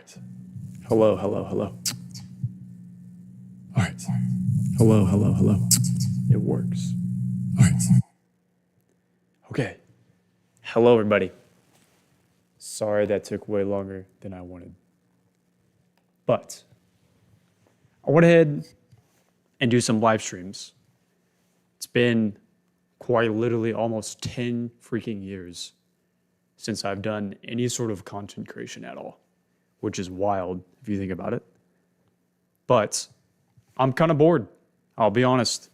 right. Hello, hello, hello. All right. Hello, hello, hello. It works. All right. Okay. Hello, everybody. Sorry that took way longer than I wanted. But I went ahead and do some live streams. It's been quite literally almost 10 freaking years since I've done any sort of content creation at all, which is wild if you think about it. But I'm kind of bored. I'll be honest.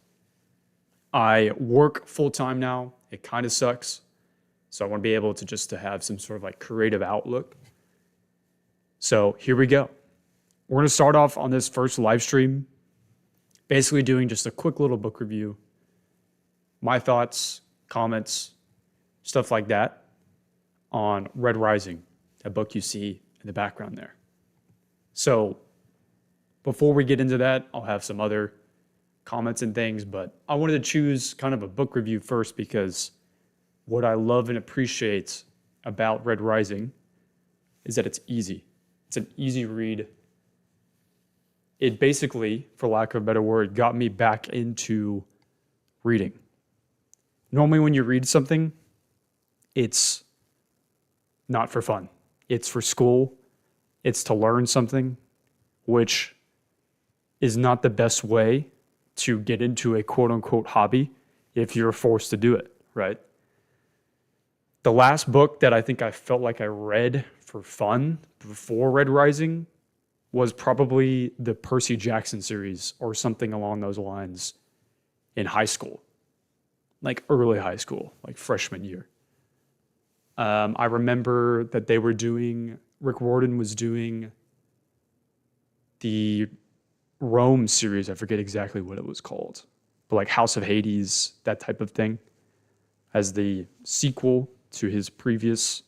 I work full time now. It kind of sucks. So I want to be able to just to have some sort of like creative outlook. So here we go. We're going to start off on this first live stream, basically doing just a quick little book review, my thoughts, comments, stuff like that on Red Rising, a book you see in the background there. So before we get into that, I'll have some other comments and things, but I wanted to choose kind of a book review first because what I love and appreciate about Red Rising is that it's easy. It's an easy read. It basically, for lack of a better word, got me back into reading. Normally when you read something, it's not for fun. It's for school. It's to learn something, which is not the best way to get into a quote-unquote hobby if you're forced to do it, right? The last book that I think I felt like I read for fun before Red Rising was probably the Percy Jackson series or something along those lines in high school, like early high school, like freshman year. I remember that Rick Riordan was doing the Rome series. I forget exactly what it was called, but like House of Hades, that type of thing, as the sequel to his previous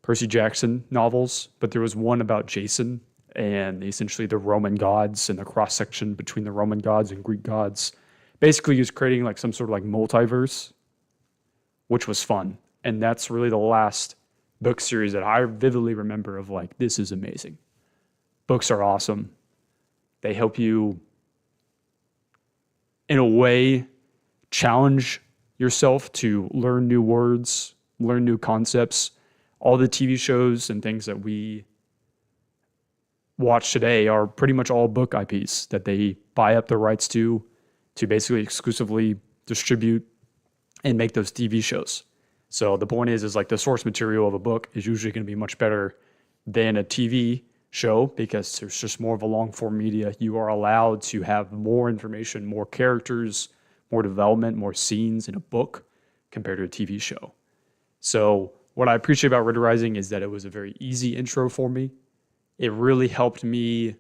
Percy Jackson novels. But there was one about Jason and essentially the Roman gods and the cross section between the Roman gods and Greek gods. Basically, he was creating like some sort of like multiverse, which was fun. And that's really the last book series that I vividly remember of like, this is amazing. Books are awesome. They help you, in a way, challenge yourself to learn new words, learn new concepts. All the TV shows and things that we watch today are pretty much all book IPs that they buy up the rights to basically exclusively distribute and make those TV shows. So the point is like the source material of a book is usually going to be much better than a TV show because there's just more of a long form media. You are allowed to have more information, more characters, more development, more scenes in a book compared to a TV show. So what I appreciate about Red Rising is that it was a very easy intro for me. It really helped me,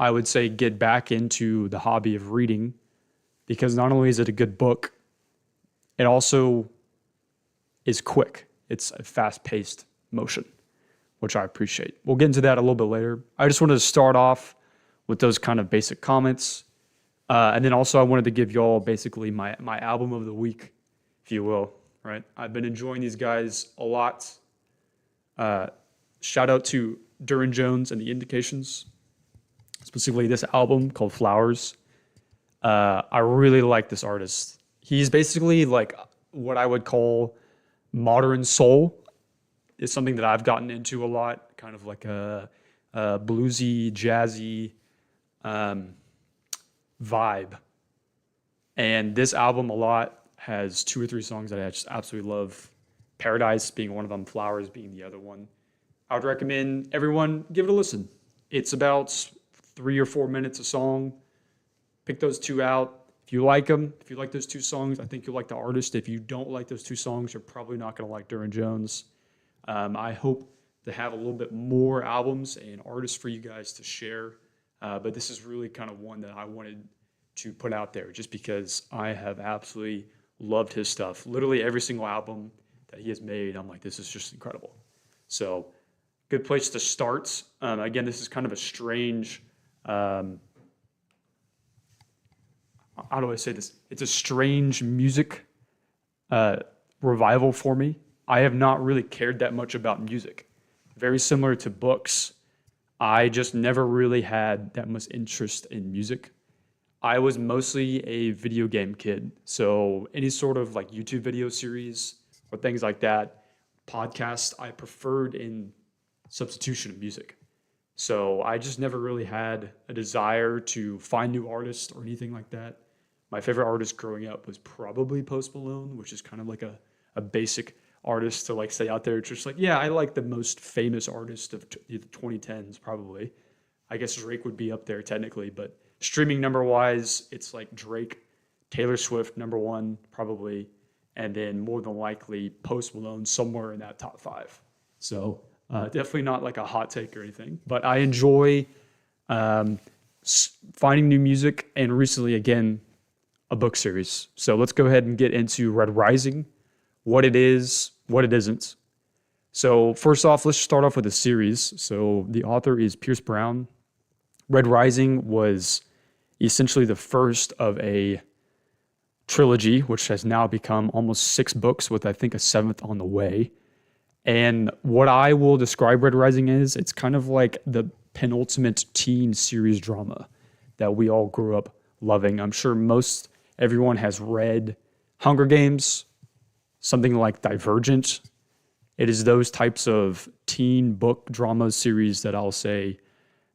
I would say, get back into the hobby of reading because not only is it a good book, it also is quick. It's a fast-paced motion, which I appreciate. We'll get into that a little bit later. I just wanted to start off with those kind of basic comments. And then also I wanted to give y'all basically my album of the week, if you will, right? I've been enjoying these guys a lot. Shout out to Duran Jones and the Indications, specifically this album called Flowers. I really like this artist. He's basically like what I would call modern soul. Is something that I've gotten into a lot, kind of like a bluesy, jazzy vibe. And this album a lot has 2 or 3 songs that I just absolutely love. Paradise being one of them, Flowers being the other one. I would recommend everyone give it a listen. It's about 3 or 4 minutes a song. Pick those 2 out. If you like them, if you like those 2 songs, I think you'll like the artist. If you don't like those 2 songs, you're probably not going to like Duran Jones. I hope to have a little bit more albums and artists for you guys to share. But this is really kind of one that I wanted to put out there just because I have absolutely loved his stuff. Literally every single album that he has made, I'm like, this is just incredible. So good place to start. Again, this is kind of a strange, how do I say this? It's a strange music revival for me. I have not really cared that much about music. very similar to books. I just never really had that much interest in music. I was mostly a video game kid. So any sort of like YouTube video series or things like that, podcasts, I preferred in substitution of music. So I just never really had a desire to find new artists or anything like that. My favorite artist growing up was probably Post Malone, which is kind of like a basic artist to like say out there. It's just like, yeah, I like the most famous artist of the 2010s, probably. I guess Drake would be up there technically, but streaming number wise, it's like Drake, Taylor Swift, number one, probably, and then more than likely Post Malone somewhere in that top five. So definitely not like a hot take or anything, but I enjoy finding new music and recently, again, a book series. So let's go ahead and get into Red Rising, what it is, what it isn't. So first off, let's start off with a series. So the author is Pierce Brown. Red Rising was essentially the first of a trilogy, which has now become almost 6 books with I think a 7th on the way. And what I will describe Red Rising is, it's kind of like the penultimate teen series drama that we all grew up loving. I'm sure everyone has read Hunger Games, something like Divergent. It is those types of teen book drama series that I'll say,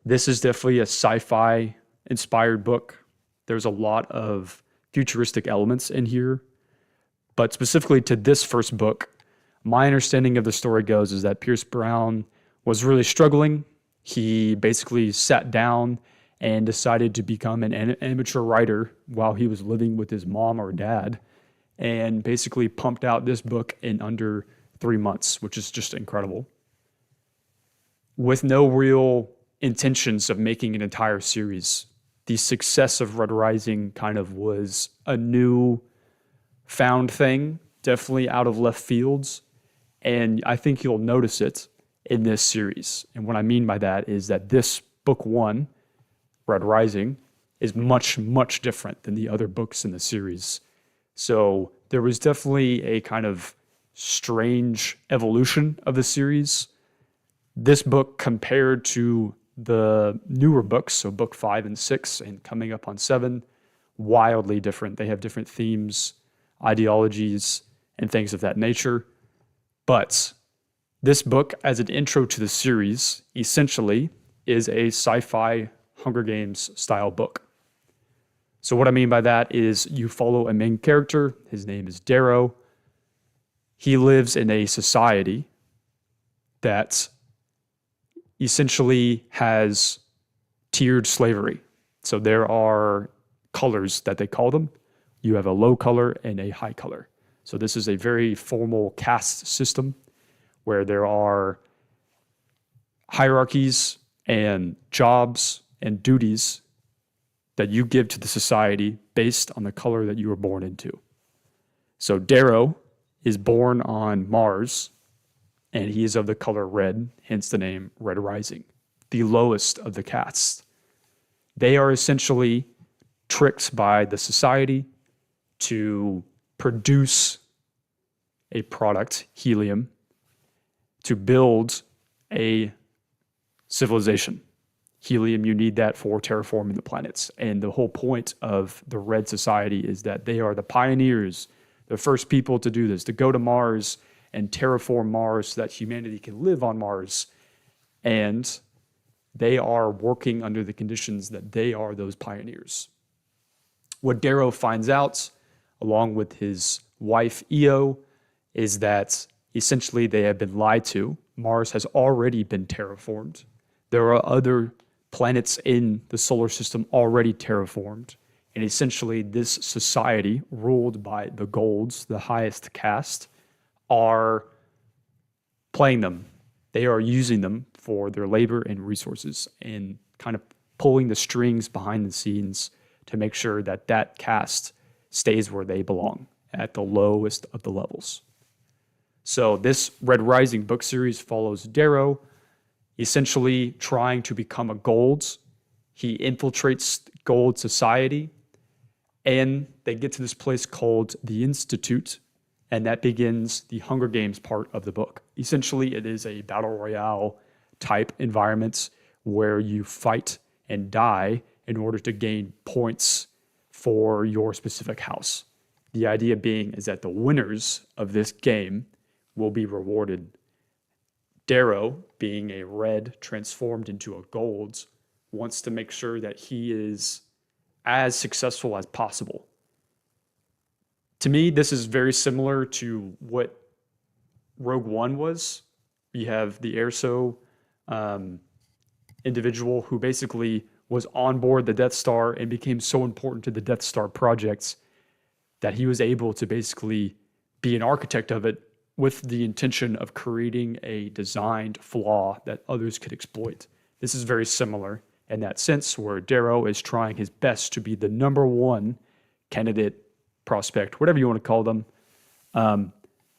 this is definitely a sci-fi inspired book. There's a lot of futuristic elements in here. But specifically to this first book, my understanding of the story goes is that Pierce Brown was really struggling. He basically sat down and decided to become an amateur writer while he was living with his mom or dad, and basically pumped out this book in under 3 months, which is just incredible. With no real intentions of making an entire series, the success of Red Rising kind of was a new found thing, definitely out of left fields, and I think you'll notice it in this series. And what I mean by that is that this book 1, Red Rising, is much, much different than the other books in the series. So there was definitely a kind of strange evolution of the series. This book compared to the newer books, so book 5 and 6 and coming up on 7, wildly different. They have different themes, ideologies, and things of that nature. But this book, as an intro to the series, essentially is a sci-fi Hunger Games style book. So what I mean by that is you follow a main character. His name is Darrow. He lives in a society that essentially has tiered slavery. So there are colors that they call them. You have a low color and a high color. So this is a very formal caste system where there are hierarchies and jobs and duties that you give to the society based on the color that you were born into. So Darrow is born on Mars, and he is of the color red, hence the name Red Rising, the lowest of the castes. They are essentially tricked by the society to produce a product, helium, to build a civilization. Helium, you need that for terraforming the planets. And the whole point of the Red Society is that they are the pioneers, the first people to do this, to go to Mars and terraform Mars so that humanity can live on Mars. And they are working under the conditions that they are those pioneers. What Darrow finds out, along with his wife Io, is that essentially they have been lied to. Mars has already been terraformed. There are other planets in the solar system already terraformed. And essentially this society, ruled by the Golds, the highest caste, are playing them. They are using them for their labor and resources and kind of pulling the strings behind the scenes to make sure that that caste stays where they belong, at the lowest of the levels. So this Red Rising book series follows Darrow, essentially trying to become a Gold. He infiltrates Gold society, and they get to this place called the Institute, And that begins the Hunger Games part of the book. Essentially, it is a battle royale type environment where you fight and die in order to gain points for your specific house. The idea being is that the winners of this game will be rewarded. Darrow, being a red transformed into a gold, wants to make sure that he is as successful as possible. To me, this is very similar to what Rogue One was. You have the Erso individual who basically was on board the Death Star and became so important to the Death Star projects that he was able to basically be an architect of it with the intention of creating a designed flaw that others could exploit. This is very similar in that sense, where Darrow is trying his best to be the number one candidate, prospect, whatever you want to call them,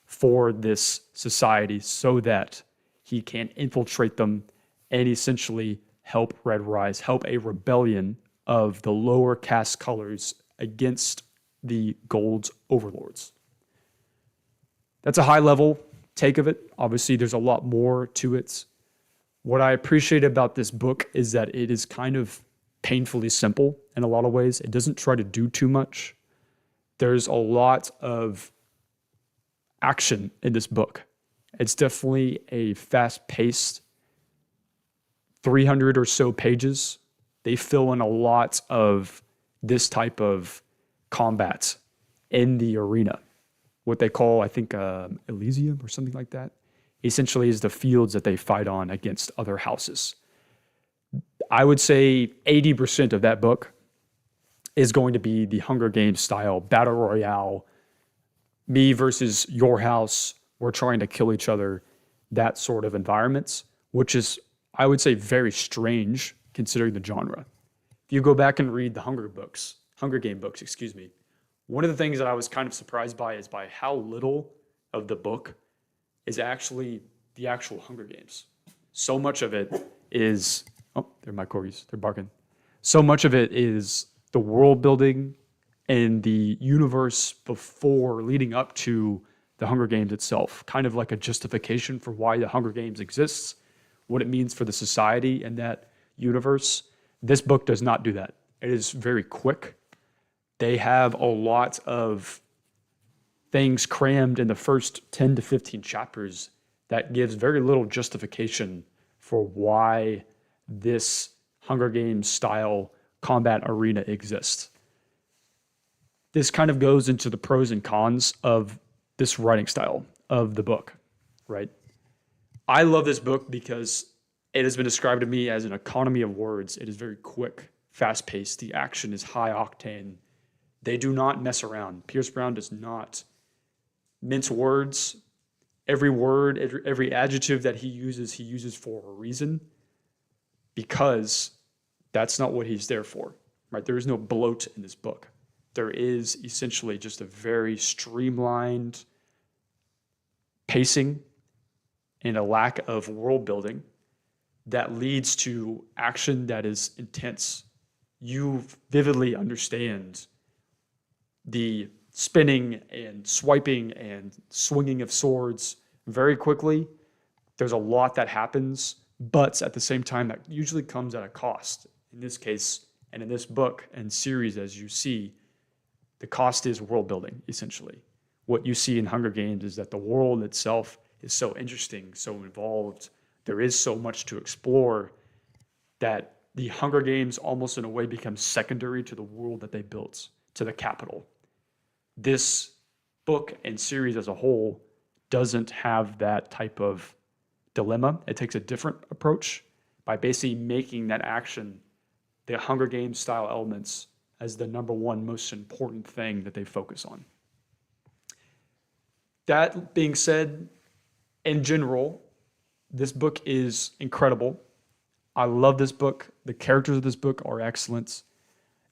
for this society so that he can infiltrate them and essentially help Red rise, help a rebellion of the lower caste colors against the Gold's overlords. That's a high level take of it. Obviously, there's a lot more to it. What I appreciate about this book is that it is kind of painfully simple in a lot of ways. It doesn't try to do too much. There's a lot of action in this book. It's definitely a fast-paced 300 or so pages. They fill in a lot of this type of combat in the arena. What they call, I think, Elysium or something like that, essentially is the fields that they fight on against other houses. I would say 80% of that book is going to be the Hunger Games style battle royale, me versus your house, we're trying to kill each other, that sort of environments, which is, I would say, very strange considering the genre. If you go back and read the Hunger Game books, one of the things that I was kind of surprised by is by how little of the book is actually the actual Hunger Games. So much of it is, oh, they're my corgis, they're barking. So much of it is the world building and the universe before leading up to the Hunger Games itself, kind of like a justification for why the Hunger Games exists, what it means for the society and that universe. This book does not do that. It is very quick. They have a lot of things crammed in the first 10 to 15 chapters that gives very little justification for why this Hunger Games style combat arena exists. This kind of goes into the pros and cons of this writing style of the book, right? I love this book because it has been described to me as an economy of words. It is very quick, fast-paced. The action is high octane. They do not mess around. Pierce Brown does not mince words. Every word, every adjective that he uses for a reason, because that's not what he's there for, right? There is no bloat in this book. There is essentially just a very streamlined pacing and a lack of world building that leads to action that is intense. You vividly understand the spinning and swiping and swinging of swords very quickly. There's a lot that happens, but at the same time, that usually comes at a cost. In this case, and in this book and series, as you see, the cost is world building, essentially. What you see in Hunger Games is that the world itself is so interesting, so involved. There is so much to explore that the Hunger Games almost in a way becomes secondary to the world that they built, to the capital. This book and series as a whole doesn't have that type of dilemma. It takes a different approach by basically making that action, the Hunger Games style elements, as the number one most important thing that they focus on. That being said, in general, this book is incredible. I love this book. The characters of this book are excellent.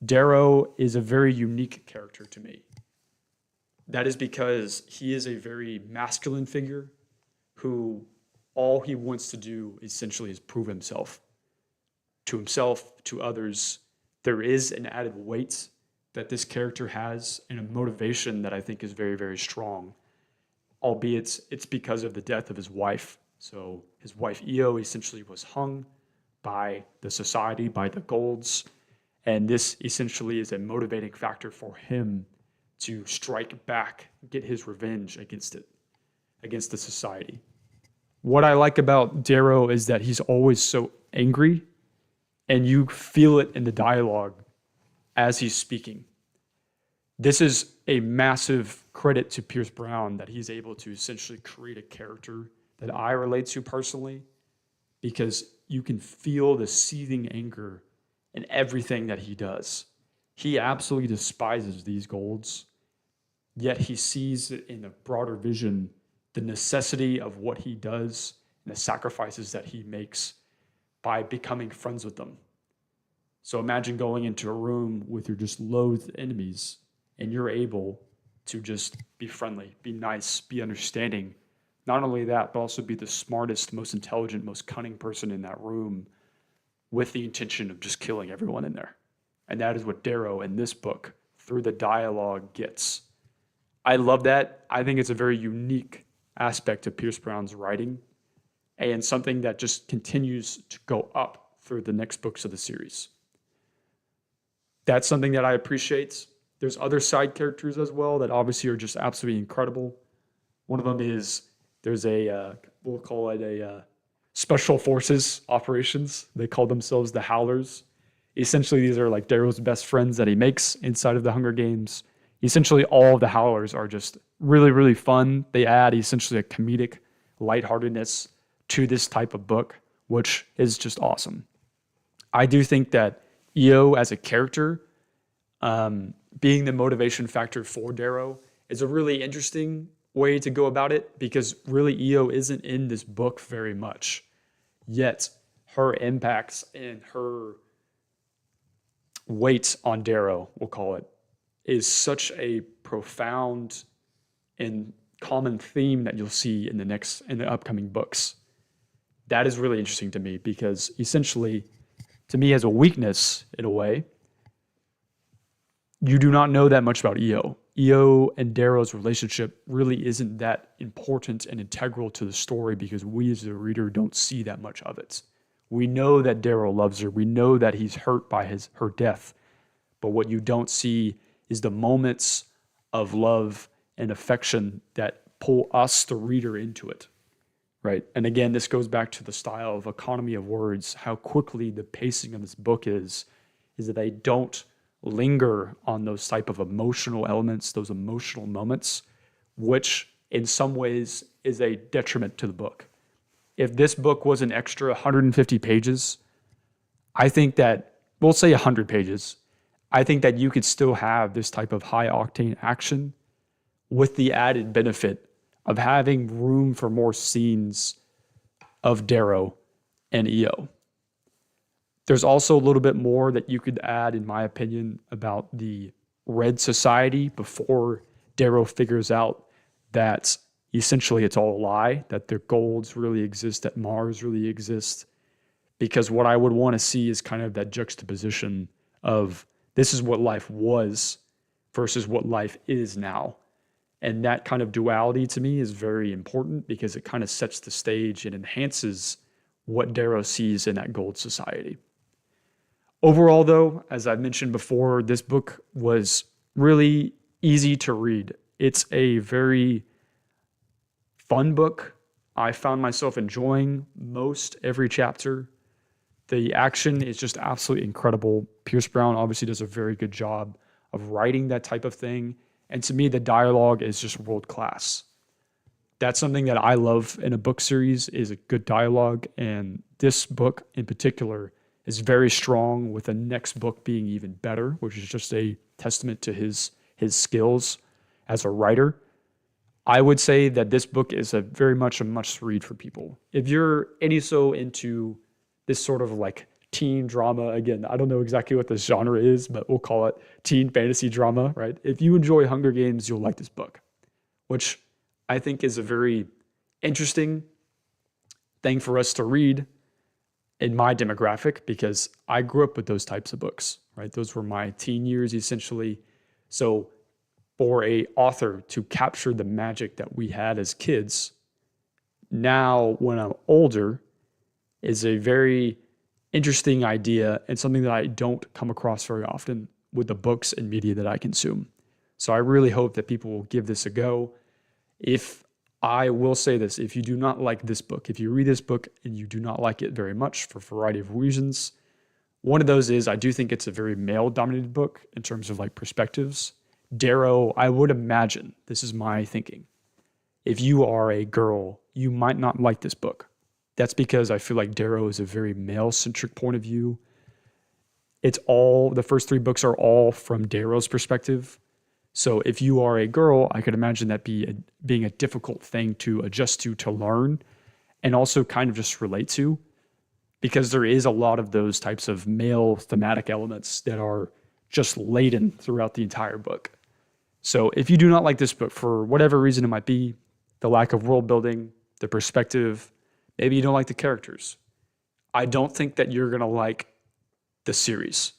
Darrow is a very unique character to me. That is because he is a very masculine figure who all he wants to do essentially is prove himself, to others. There is an added weight that this character has and a motivation that I think is very, very strong. albeit it's because of the death of his wife. So his wife Io essentially was hung by the society, by the Golds, and this essentially is a motivating factor for him to strike back, get his revenge against it, against the society. What I like about Darrow is that he's always so angry, and you feel it in the dialogue as he's speaking. This is a massive credit to Pierce Brown that he's able to essentially create a character that I relate to personally, because you can feel the seething anger in everything that he does. He absolutely despises these Golds, yet he sees it in a broader vision, the necessity of what he does and the sacrifices that he makes by becoming friends with them. So imagine going into a room with your just loathed enemies and you're able to just be friendly, be nice, be understanding. Not only that, but also be the smartest, most intelligent, most cunning person in that room with the intention of just killing everyone in there. And that is what Darrow in this book, through the dialogue, gets. I love that. I think it's a very unique aspect of Pierce Brown's writing and something that just continues to go up through the next books of the series. That's something that I appreciate. There's other side characters as well that obviously are just absolutely incredible. One of them is there's we'll call it a special forces operations. They call themselves the Howlers. Essentially, these are like Darrow's best friends that he makes inside of the Hunger Games. Essentially, all of the Howlers are just really, really fun. They add essentially a comedic lightheartedness to this type of book, which is just awesome. I do think that Io as a character, being the motivation factor for Darrow, is a really interesting way to go about it, because really Io isn't in this book very much. Yet her impacts and her weight on Darrow, we'll call it, is such a profound and common theme that you'll see in the upcoming books. That is really interesting to me, because essentially, to me, as a weakness in a way, you do not know that much about Io. Io and Darrow's relationship really isn't that important and integral to the story, because we as the reader don't see that much of it. We know that Darrow loves her. We know that he's hurt by her death. But what you don't see is the moments of love and affection that pull us, the reader, into it. Right? And again, this goes back to the style of economy of words, how quickly the pacing of this book is that they don't linger on those type of emotional elements, those emotional moments, which in some ways is a detriment to the book. If this book was an extra 150 pages, I think that, we'll say 100 pages, I think that you could still have this type of high octane action with the added benefit of having room for more scenes of Darrow and Io. There's also a little bit more that you could add, in my opinion, about the Red Society before Darrow figures out that essentially it's all a lie, that their Golds really exist, that Mars really exists. Because what I would want to see is kind of that juxtaposition of this is what life was versus what life is now. And that kind of duality to me is very important, because it kind of sets the stage and enhances what Darrow sees in that Gold Society. Overall, though, as I've mentioned before, this book was really easy to read. It's a very fun book. I found myself enjoying most every chapter. The action is just absolutely incredible. Pierce Brown obviously does a very good job of writing that type of thing. And to me, the dialogue is just world class. That's something that I love in a book series, is a good dialogue. And this book in particular is very strong, with the next book being even better, which is just a testament to his skills as a writer. I would say that this book is very much a must read for people. If you're any so into this sort of like teen drama, again, I don't know exactly what this genre is, but we'll call it teen fantasy drama, right? If you enjoy Hunger Games, you'll like this book, which I think is a very interesting thing for us to read in my demographic, because I grew up with those types of books, right? Those were my teen years, essentially. So for a author to capture the magic that we had as kids now when I'm older is a very interesting idea and something that I don't come across very often with the books and media that I consume. So I really hope that people will give this a go. If I will say this, if you do not like this book, if you read this book and you do not like it very much for a variety of reasons, one of those is I do think it's a very male-dominated book in terms of like perspectives. Darrow, I would imagine, this is my thinking, if you are a girl, you might not like this book. That's because I feel like Darrow is a very male-centric point of view. The first 3 books are all from Darrow's perspective. So if you are a girl, I could imagine that being a difficult thing to adjust to learn, and also kind of just relate to, because there is a lot of those types of male thematic elements that are just laden throughout the entire book. So if you do not like this book for whatever reason it might be, the lack of world building, the perspective, maybe you don't like the characters, I don't think that you're going to like the series.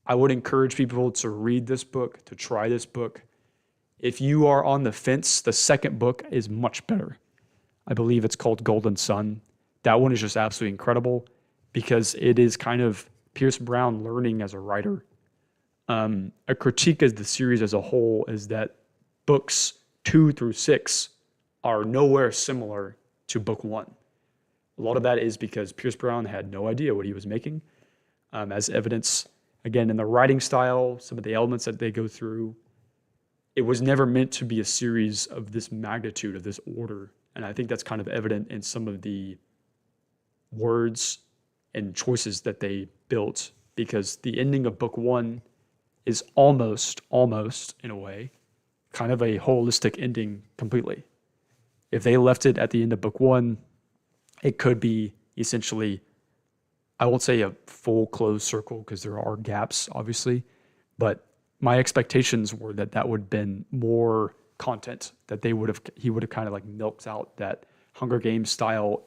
I would encourage people to read this book, to try this book. If you are on the fence, the second book is much better. I believe it's called Golden Sun. That one is just absolutely incredible because it is kind of Pierce Brown learning as a writer. A critique of the series as a whole is that books 2 through 6 are nowhere similar to book 1. A lot of that is because Pierce Brown had no idea what he was making, as evidence, again, in the writing style, some of the elements that they go through. It was never meant to be a series of this magnitude, of this order. And I think that's kind of evident in some of the words and choices that they built, because the ending of book 1 is almost, in a way, kind of a holistic ending completely. If they left it at the end of book 1, it could be essentially, I won't say a full closed circle because there are gaps, obviously, but my expectations were that that would have been more content, that he would have kind of like milked out that Hunger Games style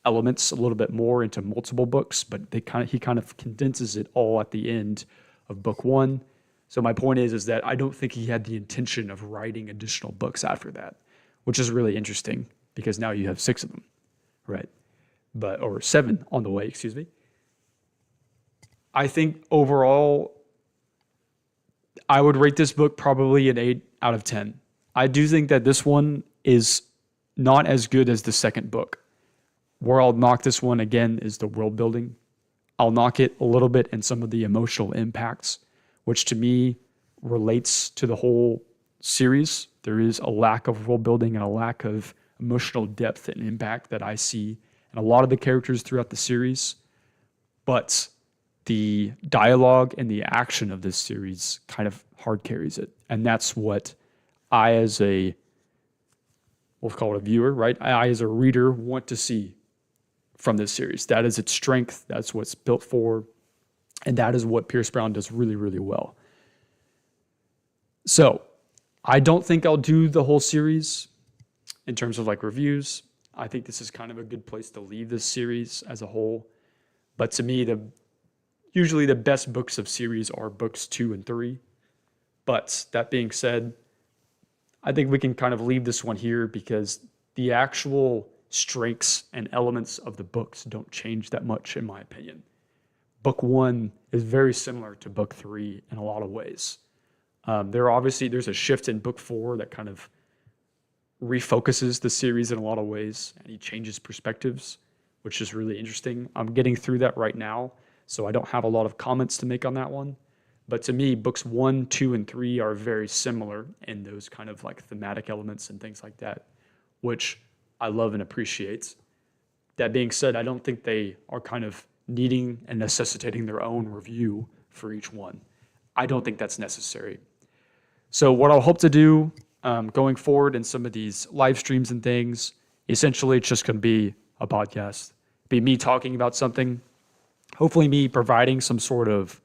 elements a little bit more into multiple books, but he kind of condenses it all at the end of book 1. So my point is that I don't think he had the intention of writing additional books after that, which is really interesting because now you have 6 of them, right? Or 7 on the way, excuse me. I think overall, I would rate this book probably an 8 out of 10. I do think that this one is not as good as the second book. Where I'll knock this one again is the world building. I'll knock it a little bit in some of the emotional impacts, which to me relates to the whole series. There is a lack of world building and a lack of emotional depth and impact that I see in a lot of the characters throughout the series. But the dialogue and the action of this series kind of hard carries it. And that's what I, as we'll call it a viewer, right? I, as a reader, want to see from this series. That is its strength. That's what it's built for. And that is what Pierce Brown does really, really well. So I don't think I'll do the whole series in terms of like reviews. I think this is kind of a good place to leave this series as a whole. But to me, usually the best books of series are books 2 and 3. But that being said, I think we can kind of leave this one here because the actual strengths and elements of the books don't change that much, in my opinion. Book 1 is very similar to book 3 in a lot of ways. There's a shift in book 4 that kind of refocuses the series in a lot of ways, and he changes perspectives, which is really interesting. I'm getting through that right now, so I don't have a lot of comments to make on that one. But to me, books 1, 2, and 3 are very similar in those kind of like thematic elements and things like that, which I love and appreciate. That being said, I don't think they are kind of needing and necessitating their own review for each one. I don't think that's necessary. So what I'll hope to do going forward in some of these live streams and things, essentially it's just going to be a podcast, be me talking about something, hopefully me providing some sort of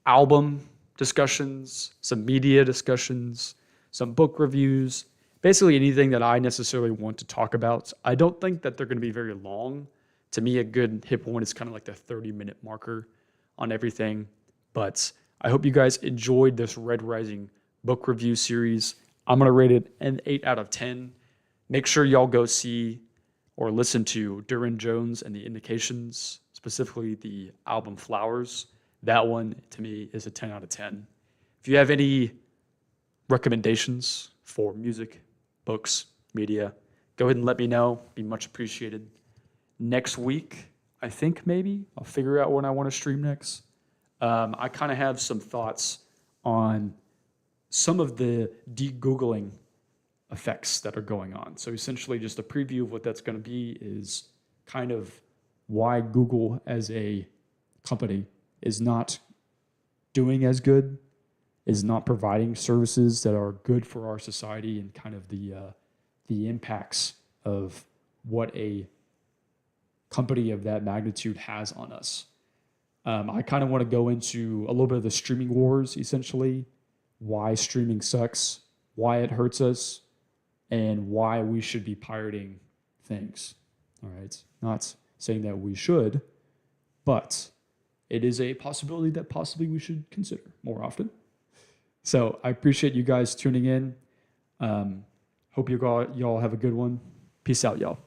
album discussions, some media discussions, some book reviews, basically anything that I necessarily want to talk about. I don't think that they're going to be very long. To me, a good hit point is kind of like the 30-minute marker on everything. But I hope you guys enjoyed this Red Rising book review series. I'm going to rate it an 8 out of 10. Make sure y'all go see or listen to Duran Jones and the Indications, specifically the album Flowers. That one, to me, is a 10 out of 10. If you have any recommendations for music, books, media, go ahead and let me know. Be much appreciated. Next week, I think maybe I'll figure out when I want to stream next. I kind of have some thoughts on some of the de-Googling effects that are going on. So essentially just a preview of what that's going to be is kind of why Google as a company is not doing as good, is not providing services that are good for our society, and kind of the impacts of what a company of that magnitude has on us. I kind of want to go into a little bit of the streaming wars, essentially, why streaming sucks, why it hurts us, and why we should be pirating things. All right, not saying that we should, but it is a possibility that possibly we should consider more often. So I appreciate you guys tuning in. Hope y'all have a good one. Peace out, y'all.